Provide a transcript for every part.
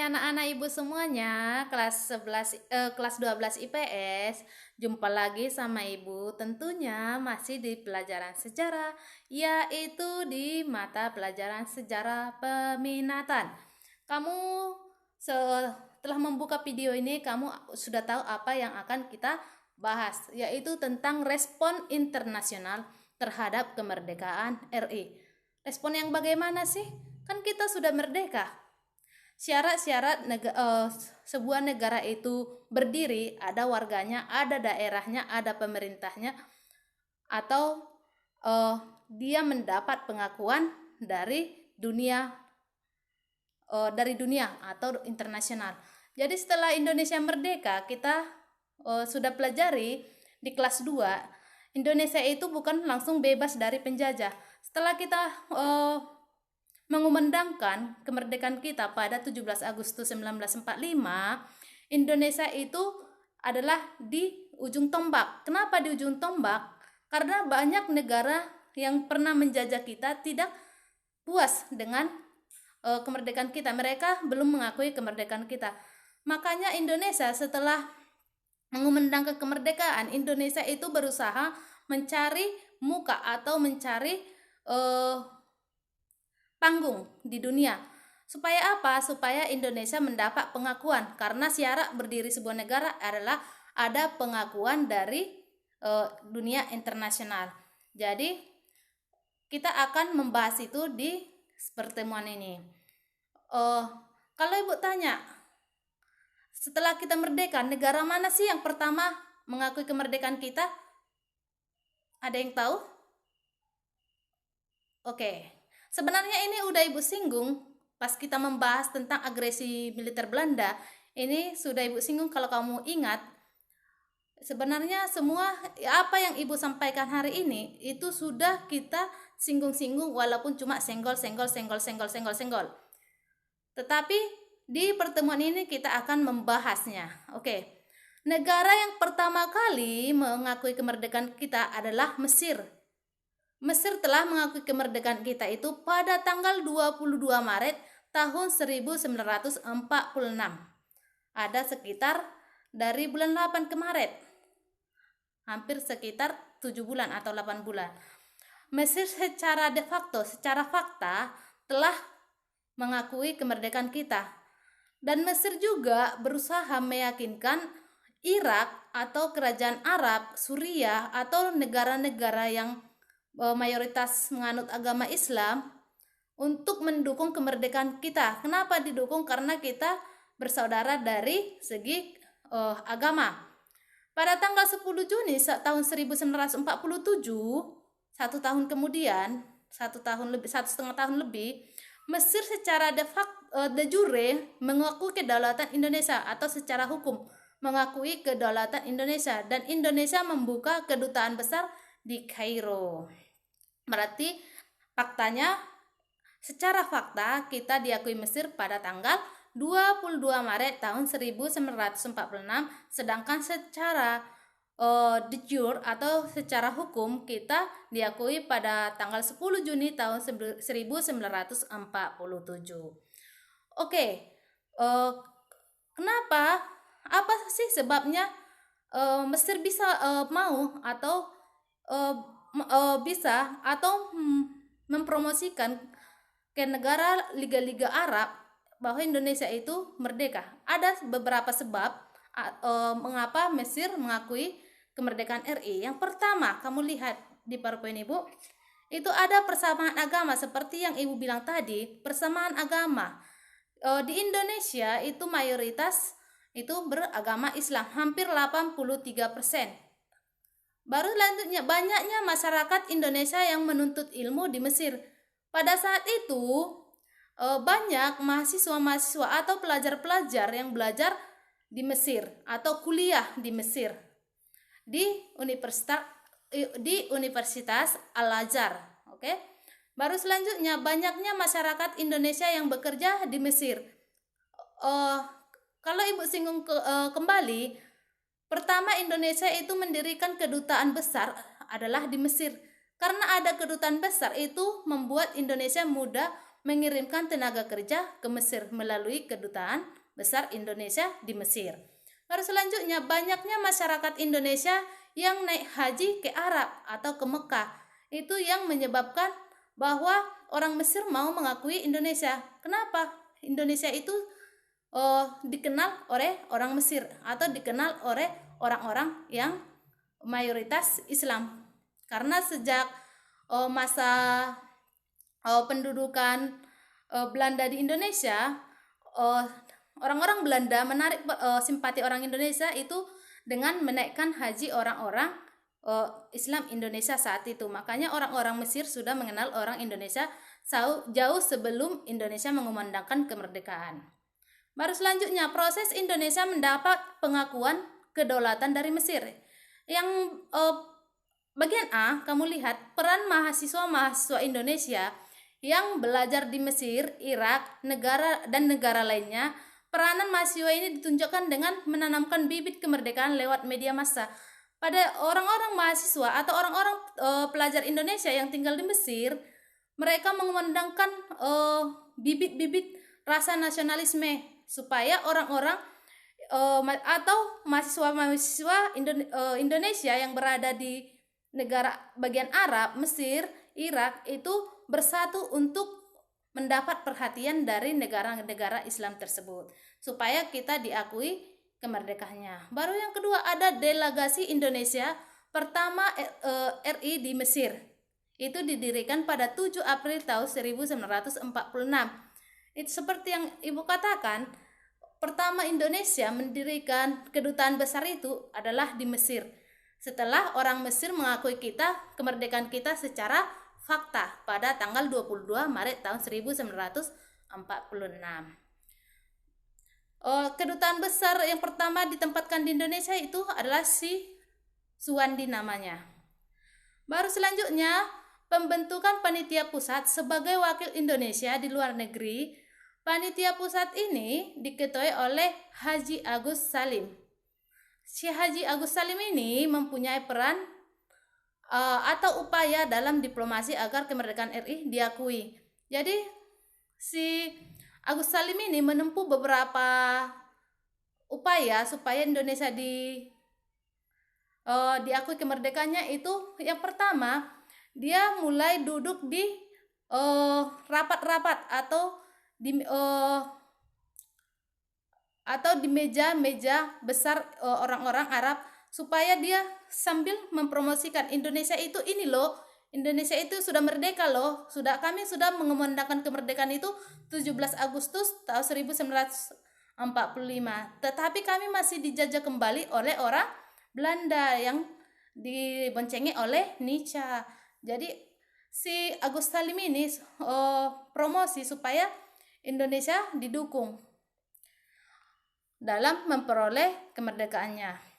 anak-anak Ibu semuanya, kelas 12 IPS. Jumpa lagi sama Ibu, tentunya masih di pelajaran sejarah, yaitu di mata pelajaran sejarah peminatan. Kamu setelah membuka video ini, kamu sudah tahu apa yang akan kita bahas, yaitu tentang respon internasional terhadap kemerdekaan RI. Respon yang bagaimana sih? Kan kita sudah merdeka. Syarat-syarat sebuah negara itu berdiri, ada warganya, ada daerahnya, ada pemerintahnya, atau dia mendapat pengakuan dari dunia atau internasional. Jadi setelah Indonesia merdeka, kita sudah pelajari di kelas 2, Indonesia itu bukan langsung bebas dari penjajah. Setelah kita mengumandangkan kemerdekaan kita pada 17 Agustus 1945, Indonesia itu adalah di ujung tombak. Kenapa di ujung tombak? Karena banyak negara yang pernah menjajah kita tidak puas dengan kemerdekaan kita. Mereka belum mengakui kemerdekaan kita. Makanya Indonesia setelah mengumandangkan kemerdekaan, Indonesia itu berusaha mencari muka atau mencari panggung di dunia. Supaya apa? Supaya Indonesia mendapat pengakuan, karena syarat berdiri sebuah negara adalah ada pengakuan dari dunia internasional. Jadi kita akan membahas itu di pertemuan ini. Kalau Ibu tanya, setelah kita merdeka, negara mana sih yang pertama mengakui kemerdekaan kita? Ada yang tahu? Oke. Sebenarnya ini udah Ibu singgung pas kita membahas tentang agresi militer Belanda. Ini sudah Ibu singgung, kalau kamu ingat. Sebenarnya semua apa yang Ibu sampaikan hari ini itu sudah kita singgung-singgung, walaupun cuma senggol. Tetapi di pertemuan ini kita akan membahasnya. Oke. Negara yang pertama kali mengakui kemerdekaan kita adalah Mesir. Mesir telah mengakui kemerdekaan kita itu pada tanggal 22 Maret tahun 1946. Ada sekitar dari bulan 8 ke Maret. Hampir sekitar 7 bulan atau 8 bulan. Mesir secara de facto, secara fakta telah mengakui kemerdekaan kita. Dan Mesir juga berusaha meyakinkan Irak atau kerajaan Arab, Suriah atau negara-negara yang mayoritas menganut agama Islam untuk mendukung kemerdekaan kita. Kenapa didukung? Karena kita bersaudara dari segi agama. Pada tanggal 10 Juni tahun 1947, satu tahun kemudian, 1,5 tahun lebih, Mesir secara de jure mengakui kedaulatan Indonesia, atau secara hukum mengakui kedaulatan Indonesia, dan Indonesia membuka kedutaan besar di Kairo. Berarti faktanya, secara fakta kita diakui Mesir pada tanggal 22 Maret tahun 1946, sedangkan secara de jure atau secara hukum kita diakui pada tanggal 10 Juni tahun 1947. Oke, kenapa? Apa sih sebabnya Mesir bisa mau atau bisa atau mempromosikan ke negara liga-liga Arab bahwa Indonesia itu merdeka? Ada beberapa sebab mengapa Mesir mengakui kemerdekaan RI. Yang pertama, kamu lihat di PowerPoint Ibu, itu ada persamaan agama, seperti yang Ibu bilang tadi, persamaan agama. Di Indonesia itu mayoritas itu beragama Islam, hampir 83%. Baru selanjutnya, banyaknya masyarakat Indonesia yang menuntut ilmu di Mesir. Pada saat itu banyak mahasiswa-mahasiswa atau pelajar-pelajar yang belajar di Mesir atau kuliah di Mesir di Universitas Al-Azhar. Oke. Baru selanjutnya, banyaknya masyarakat Indonesia yang bekerja di Mesir. Kalau Ibu singgung kembali, pertama Indonesia itu mendirikan kedutaan besar adalah di Mesir. Karena ada kedutaan besar itu membuat Indonesia mudah mengirimkan tenaga kerja ke Mesir melalui Kedutaan Besar Indonesia di Mesir. Baru selanjutnya, banyaknya masyarakat Indonesia yang naik haji ke Arab atau ke Mekah. Itu yang menyebabkan bahwa orang Mesir mau mengakui Indonesia. Kenapa? Indonesia itu dikenal oleh orang Mesir atau dikenal oleh orang-orang yang mayoritas Islam. Karena sejak masa pendudukan Belanda di Indonesia, orang-orang Belanda menarik simpati orang Indonesia itu dengan menaikkan haji orang-orang Islam Indonesia saat itu. Makanya orang-orang Mesir sudah mengenal orang Indonesia jauh sebelum Indonesia mengumandangkan kemerdekaan. Baru selanjutnya, proses Indonesia mendapat pengakuan kedaulatan dari Mesir. Yang bagian A, kamu lihat peran mahasiswa-mahasiswa Indonesia yang belajar di Mesir, Irak, dan negara lainnya. Peranan mahasiswa ini ditunjukkan dengan menanamkan bibit kemerdekaan lewat media massa. Pada orang-orang mahasiswa atau orang-orang pelajar Indonesia yang tinggal di Mesir, mereka mengumandangkan bibit-bibit rasa nasionalisme supaya orang-orang atau mahasiswa-mahasiswa Indonesia yang berada di negara bagian Arab, Mesir, Irak itu bersatu untuk mendapat perhatian dari negara-negara Islam tersebut supaya kita diakui kemerdekaannya. Baru yang kedua, ada delegasi Indonesia pertama RI di Mesir. Itu didirikan pada 7 April tahun 1946. Itu seperti yang Ibu katakan, pertama Indonesia mendirikan kedutaan besar itu adalah di Mesir. Setelah orang Mesir mengakui kemerdekaan kita secara fakta pada tanggal 22 Maret tahun 1946. Kedutaan besar yang pertama ditempatkan di Indonesia itu adalah si Suwandi namanya. Baru selanjutnya, pembentukan panitia pusat sebagai wakil Indonesia di luar negeri. Panitia pusat ini diketuai oleh Haji Agus Salim. Si Haji Agus Salim ini mempunyai peran atau upaya dalam diplomasi agar kemerdekaan RI diakui. Jadi si Agus Salim ini menempuh beberapa upaya supaya Indonesia diakui kemerdekaannya. Itu yang pertama, dia mulai duduk di rapat-rapat atau di meja-meja besar orang-orang Arab supaya dia sambil mempromosikan Indonesia itu ini loh, Indonesia itu sudah merdeka loh, kami sudah mengumandangkan kemerdekaan itu 17 Agustus tahun 1945. Tetapi kami masih dijajah kembali oleh orang Belanda yang diboncengi oleh Nietzsche. Jadi si Agus Salim ini promosi supaya Indonesia didukung dalam memperoleh kemerdekaannya.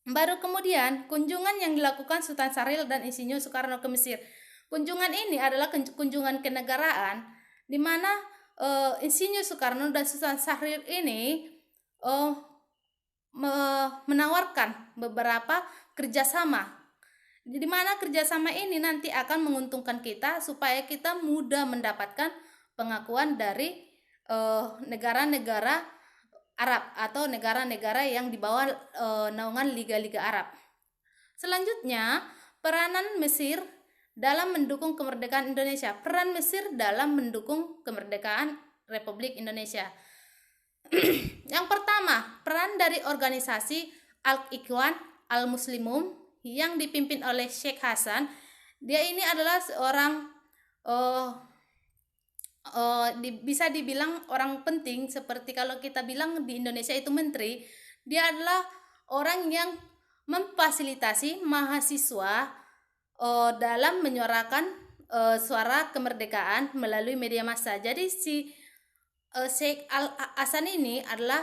Baru kemudian kunjungan yang dilakukan Sultan Syahrir dan Insinyur Soekarno ke Mesir. Kunjungan ini adalah kunjungan kenegaraan di mana Insinyur Soekarno dan Sultan Syahrir ini menawarkan beberapa kerjasama, di mana kerjasama ini nanti akan menguntungkan kita supaya kita mudah mendapatkan pengakuan dari negara-negara Arab atau negara-negara yang di bawah naungan Liga-Liga Arab. Selanjutnya, peranan Mesir dalam mendukung kemerdekaan Indonesia. Peran Mesir dalam mendukung kemerdekaan Republik Indonesia. Yang pertama, peran dari organisasi Al-Ikhwan Al-Muslimun yang dipimpin oleh Sheikh Hasan. Dia ini adalah seorang bisa dibilang orang penting, seperti kalau kita bilang di Indonesia itu menteri. Dia adalah orang yang memfasilitasi mahasiswa dalam menyuarakan suara kemerdekaan melalui media massa. Jadi si Sheikh Hasan ini adalah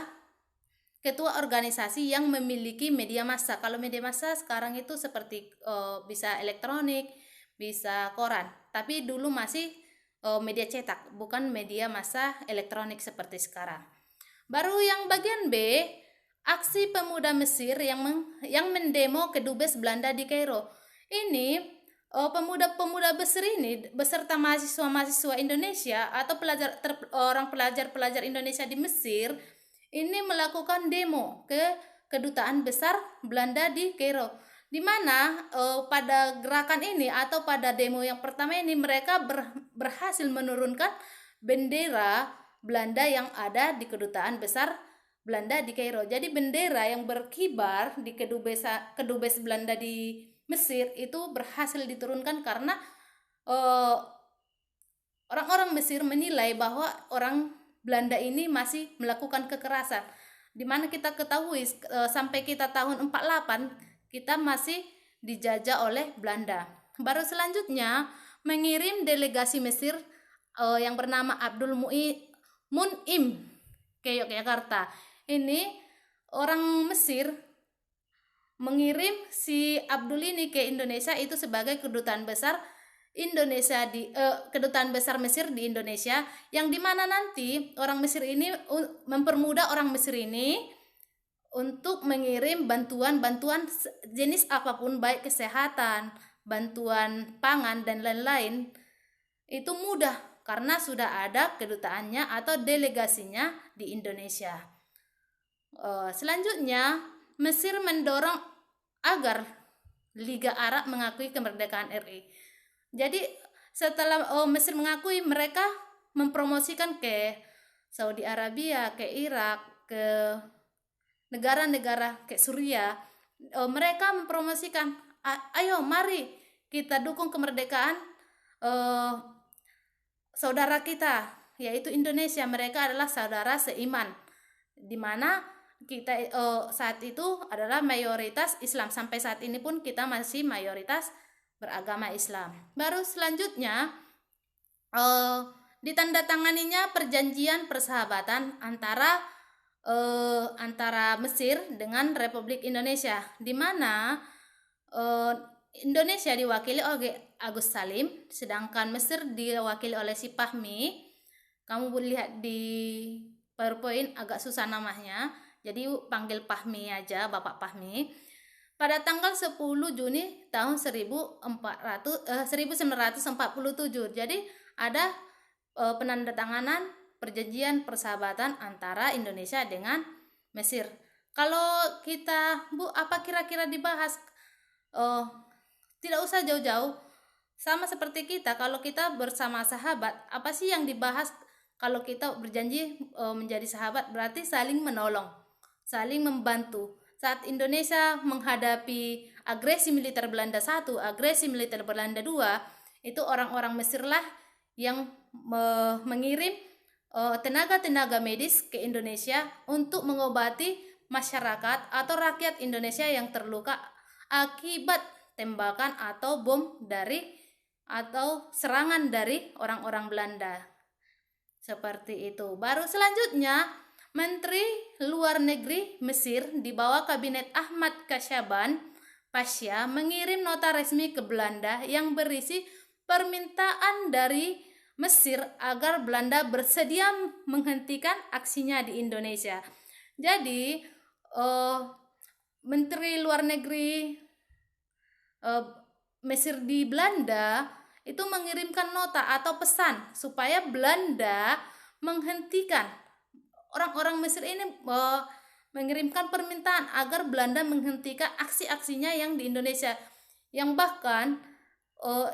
ketua organisasi yang memiliki media massa. Kalau media massa sekarang itu seperti bisa elektronik, bisa koran, tapi dulu masih media cetak, bukan media massa elektronik seperti sekarang. Baru yang bagian B, aksi pemuda Mesir yang mendemo ke Dubes Belanda di Kairo. Ini pemuda-pemuda Mesir ini beserta mahasiswa-mahasiswa Indonesia atau pelajar-pelajar Indonesia di Mesir ini melakukan demo ke kedutaan besar Belanda di Kairo, di mana pada gerakan ini atau pada demo yang pertama ini mereka berhasil menurunkan bendera Belanda yang ada di kedutaan besar Belanda di Kairo. Jadi bendera yang berkibar di kedubes Belanda di Mesir itu berhasil diturunkan karena orang-orang Mesir menilai bahwa orang Belanda ini masih melakukan kekerasan, di mana kita ketahui sampai kita tahun 48 kita masih dijajah oleh Belanda. Baru selanjutnya mengirim delegasi Mesir yang bernama Abdul Mun'im ke Yogyakarta. Ini orang Mesir mengirim si Abdul ini ke Indonesia itu sebagai kedutaan besar Indonesia di kedutaan besar Mesir di Indonesia, yang dimana nanti orang Mesir ini mempermudah orang Mesir ini untuk mengirim bantuan jenis apapun, baik kesehatan, bantuan pangan dan lain-lain, itu mudah karena sudah ada kedutaannya atau delegasinya di Indonesia. Selanjutnya Mesir mendorong agar Liga Arab mengakui kemerdekaan RI. Jadi setelah Mesir mengakui, mereka mempromosikan ke Saudi Arabia, ke Irak, ke negara-negara ke Suriah. Mereka mempromosikan, ayo mari kita dukung kemerdekaan saudara kita, yaitu Indonesia. Mereka adalah saudara seiman, di mana kita saat itu adalah mayoritas Islam. Sampai saat ini pun kita masih mayoritas beragama Islam. Baru selanjutnya ditandatanganinya perjanjian persahabatan antara Mesir dengan Republik Indonesia, di mana Indonesia diwakili oleh Agus Salim, sedangkan Mesir diwakili oleh si Fahmi. Kamu boleh lihat di PowerPoint, agak susah namanya, jadi panggil Fahmi aja, Bapak Fahmi. Pada tanggal 10 Juni tahun 1947. Jadi ada penandatanganan perjanjian persahabatan antara Indonesia dengan Mesir. Kalau kita, Bu, apa kira-kira dibahas? Tidak usah jauh-jauh. Sama seperti kita, kalau kita bersama sahabat, apa sih yang dibahas? Kalau kita berjanji menjadi sahabat, berarti saling menolong, saling membantu. Saat Indonesia menghadapi agresi militer Belanda 1, agresi militer Belanda 2, itu orang-orang Mesir lah yang mengirim tenaga-tenaga medis ke Indonesia untuk mengobati masyarakat atau rakyat Indonesia yang terluka akibat tembakan atau bom atau serangan dari orang-orang Belanda. Seperti itu. Baru selanjutnya Menteri Luar Negeri Mesir di bawah kabinet Ahmad Kashaban Pasha mengirim nota resmi ke Belanda yang berisi permintaan dari Mesir agar Belanda bersedia menghentikan aksinya di Indonesia. Jadi Menteri Luar Negeri Mesir di Belanda itu mengirimkan nota atau pesan supaya Belanda menghentikan, orang-orang Mesir ini mengirimkan permintaan agar Belanda menghentikan aksi-aksinya yang di Indonesia, yang bahkan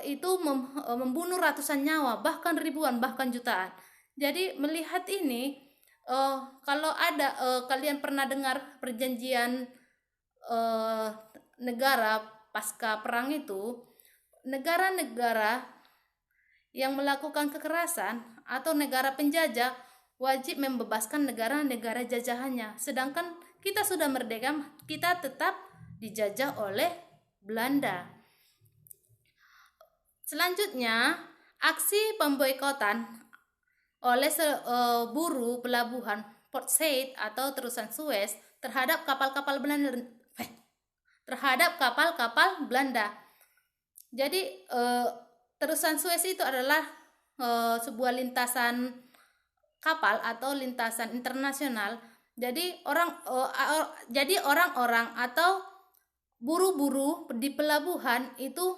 itu membunuh ratusan nyawa, bahkan ribuan, bahkan jutaan. Jadi melihat ini, kalau ada kalian pernah dengar perjanjian negara pasca perang itu, negara-negara yang melakukan kekerasan atau negara penjajah wajib membebaskan negara-negara jajahannya. Sedangkan kita sudah merdeka, kita tetap dijajah oleh Belanda. Selanjutnya, aksi pemboikotan oleh buruh pelabuhan Port Said atau terusan Suez terhadap kapal-kapal Belanda. Jadi terusan Suez itu adalah sebuah lintasan kapal atau lintasan internasional. Jadi orang-orang atau buru-buru di pelabuhan itu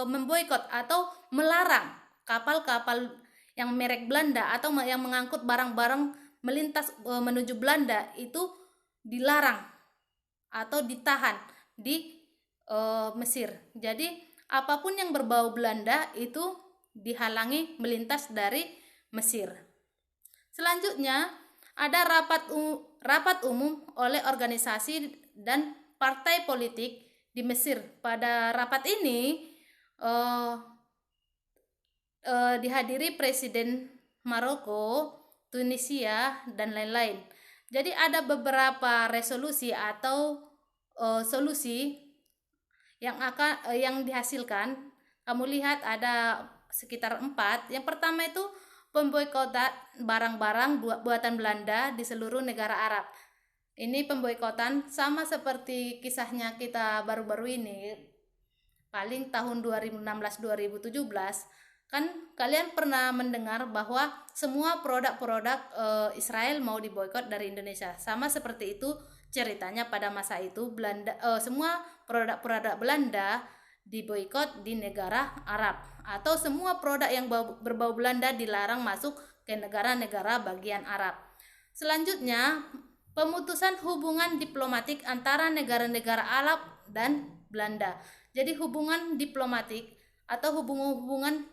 memboikot atau melarang kapal-kapal yang merek Belanda atau yang mengangkut barang-barang melintas menuju Belanda itu dilarang atau ditahan di Mesir. Jadi apapun yang berbau Belanda itu dihalangi melintas dari Mesir. Selanjutnya ada rapat umum oleh organisasi dan partai politik di Mesir. Pada rapat ini dihadiri Presiden Maroko, Tunisia, dan lain-lain. Jadi ada beberapa resolusi atau solusi yang dihasilkan. Kamu lihat ada sekitar 4. Yang pertama itu pemboikotan barang-barang buatan Belanda di seluruh negara Arab. Ini pemboikotan sama seperti kisahnya kita baru-baru ini, paling tahun 2016-2017. Kan kalian pernah mendengar bahwa semua produk-produk Israel mau diboikot dari Indonesia. Sama seperti itu ceritanya pada masa itu. Semua produk-produk Belanda diboikot di negara Arab, atau semua produk yang berbau Belanda dilarang masuk ke negara-negara bagian Arab. Selanjutnya, pemutusan hubungan diplomatik antara negara-negara Arab dan Belanda. Jadi hubungan diplomatik atau hubungan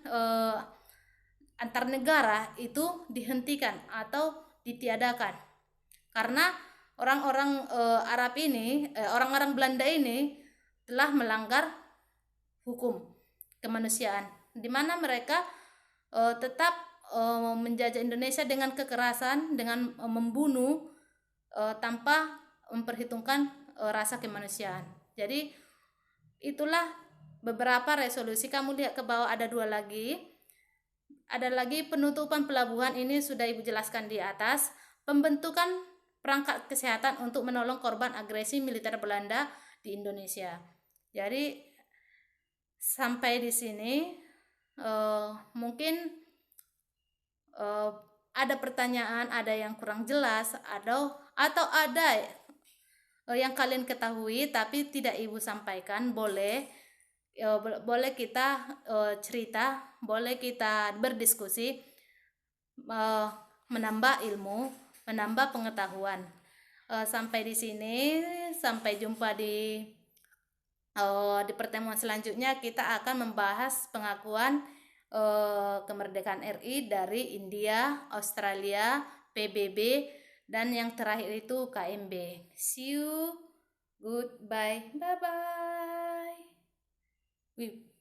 antar negara itu dihentikan atau ditiadakan karena orang-orang Arab ini, orang-orang Belanda ini telah melanggar hukum kemanusiaan, di mana mereka tetap menjajah Indonesia dengan kekerasan, dengan membunuh tanpa memperhitungkan rasa kemanusiaan. Jadi itulah beberapa resolusi. Kamu lihat ke bawah ada 2 lagi. Ada lagi penutupan pelabuhan, ini sudah Ibu jelaskan di atas. Pembentukan perangkat kesehatan untuk menolong korban agresi militer Belanda di Indonesia. Jadi sampai di sini mungkin ada pertanyaan, ada yang kurang jelas, atau ada yang kalian ketahui tapi tidak Ibu sampaikan, boleh kita cerita, boleh kita berdiskusi, menambah ilmu, menambah pengetahuan. Sampai di sini, sampai jumpa di pertemuan selanjutnya. Kita akan membahas pengakuan kemerdekaan RI dari India, Australia, PBB, dan yang terakhir itu KMB. See you, goodbye, bye bye.